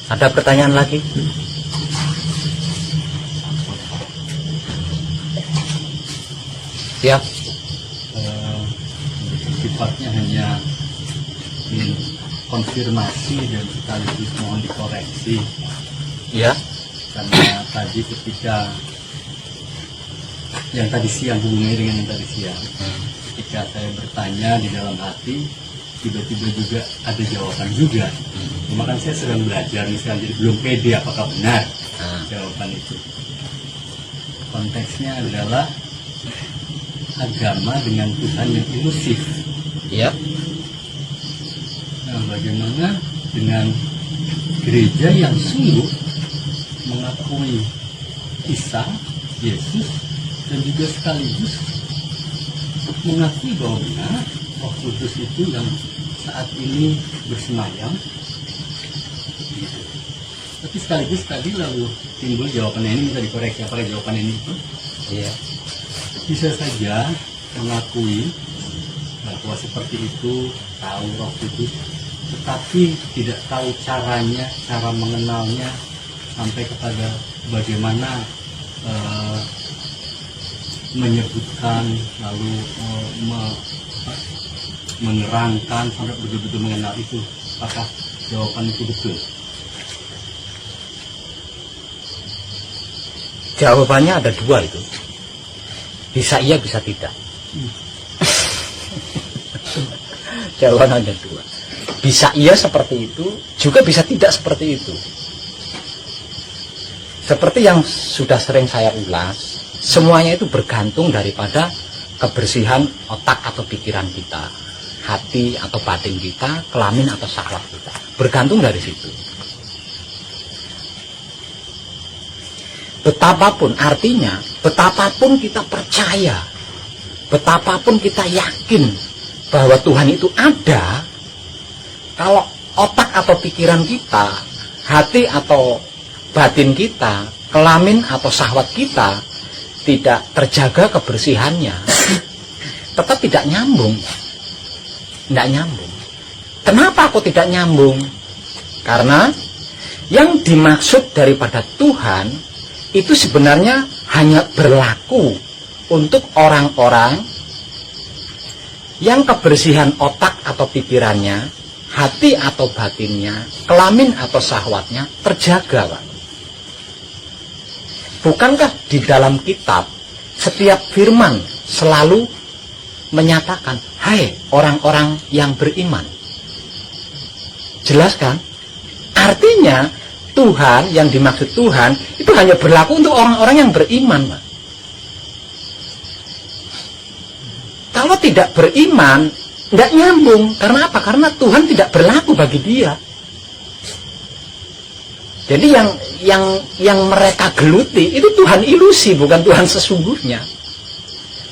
Ada pertanyaan lagi? Ya. Sifatnya hanya konfirmasi dan sekaligus mohon dikoreksi. Ya. Karena tadi ketika yang tadi siang, hubungannya dengan yang tadi siang, ketika saya bertanya di dalam hati, tiba-tiba juga ada jawaban juga. Cuma kan saya sedang belajar misalnya, jadi belum pede apakah benar jawaban itu. Konteksnya adalah agama dengan Tuhan yang ilusif. Ya. Nah, bagaimana dengan gereja yang sungguh mengakui Isa, Yesus, dan juga sekaligus mengakui bahwa benar Roh Kudus itu yang saat ini bersemayam. Gitu. Tapi sekaligus tadi lalu timbul jawabannya ini, minta dikoreksi apakah jawaban ini itu? Iya. Bisa saja mengakui bahwa seperti itu, tahu Roh Kudus, tetapi tidak tahu caranya, cara mengenalnya, sampai kepada bagaimana menyebutkan, lalu menerangkan sampai betul-betul mengenal itu. Apakah jawaban itu betul? Jawabannya ada dua itu. Bisa iya, bisa tidak. Jawaban ada dua. Bisa iya seperti itu, juga bisa tidak seperti itu. Seperti yang sudah sering saya ulas, semuanya itu bergantung daripada kebersihan otak atau pikiran kita, hati atau batin kita, kelamin atau syahwat kita. Bergantung dari situ. Betapapun, artinya betapapun kita percaya, betapapun kita yakin bahwa Tuhan itu ada, kalau otak atau pikiran kita, hati atau batin kita, kelamin atau syahwat kita tidak terjaga kebersihannya, tetap tidak nyambung. Tidak nyambung. Kenapa aku tidak nyambung? Karena yang dimaksud daripada Tuhan itu sebenarnya hanya berlaku untuk orang-orang yang kebersihan otak atau pikirannya, hati atau batinnya, kelamin atau syahwatnya terjaga, Pak. Bukankah di dalam kitab setiap firman selalu menyatakan, hai orang-orang yang beriman? Jelas kan? Artinya Tuhan, yang dimaksud Tuhan itu hanya berlaku untuk orang-orang yang beriman, Pak. Kalau tidak beriman, tidak nyambung. Karena apa? Karena Tuhan tidak berlaku bagi dia. Jadi yang mereka geluti itu Tuhan ilusi, bukan Tuhan sesungguhnya.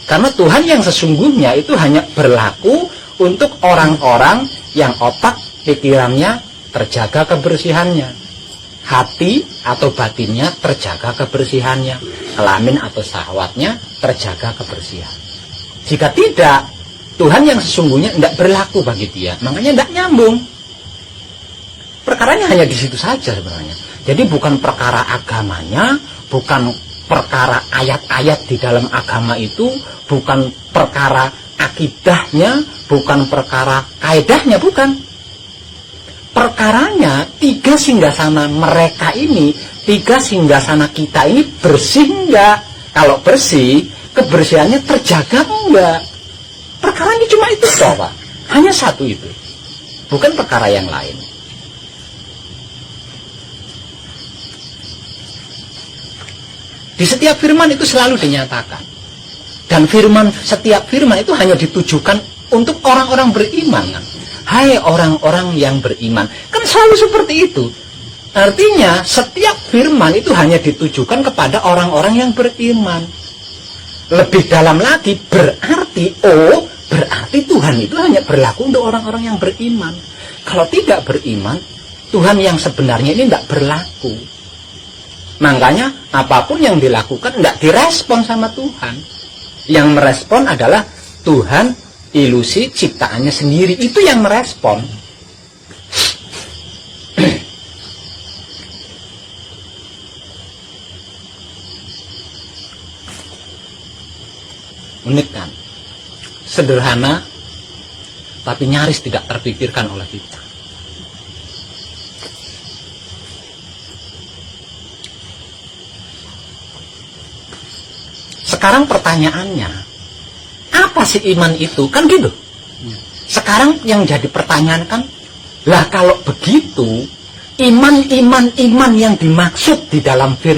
Karena Tuhan yang sesungguhnya itu hanya berlaku untuk orang-orang yang otak pikirannya terjaga kebersihannya, hati atau batinnya terjaga kebersihannya, kelamin atau syahwatnya terjaga kebersihan. Jika tidak, Tuhan yang sesungguhnya tidak berlaku bagi dia. Makanya tidak nyambung. Perkaranya hanya di situ saja sebenarnya. Jadi bukan perkara agamanya, bukan perkara ayat-ayat di dalam agama itu, bukan perkara akidahnya, bukan perkara kaedahnya, bukan. Perkaranya tiga singgasana mereka ini, tiga singgasana kita ini bersih enggak? Kalau bersih, kebersihannya terjaga enggak? Perkaranya cuma itu toh, Pak. Hanya satu itu. Bukan perkara yang lain. Di setiap firman itu selalu dinyatakan. Dan setiap firman itu hanya ditujukan untuk orang-orang beriman, kan? Hai orang-orang yang beriman. Kan selalu seperti itu. Artinya setiap firman itu hanya ditujukan kepada orang-orang yang beriman. Lebih dalam lagi, berarti Tuhan itu hanya berlaku untuk orang-orang yang beriman. Kalau tidak beriman, Tuhan yang sebenarnya ini tidak berlaku. Makanya apapun yang dilakukan tidak direspon sama Tuhan. Yang merespon adalah Tuhan, ilusi ciptaannya sendiri. Itu yang merespon. Unik kan? Sederhana, tapi nyaris tidak terpikirkan oleh kita. Sekarang pertanyaannya, apa sih iman itu? Kan gitu. Sekarang yang jadi pertanyaan kan, lah kalau begitu, iman yang dimaksud di dalam firman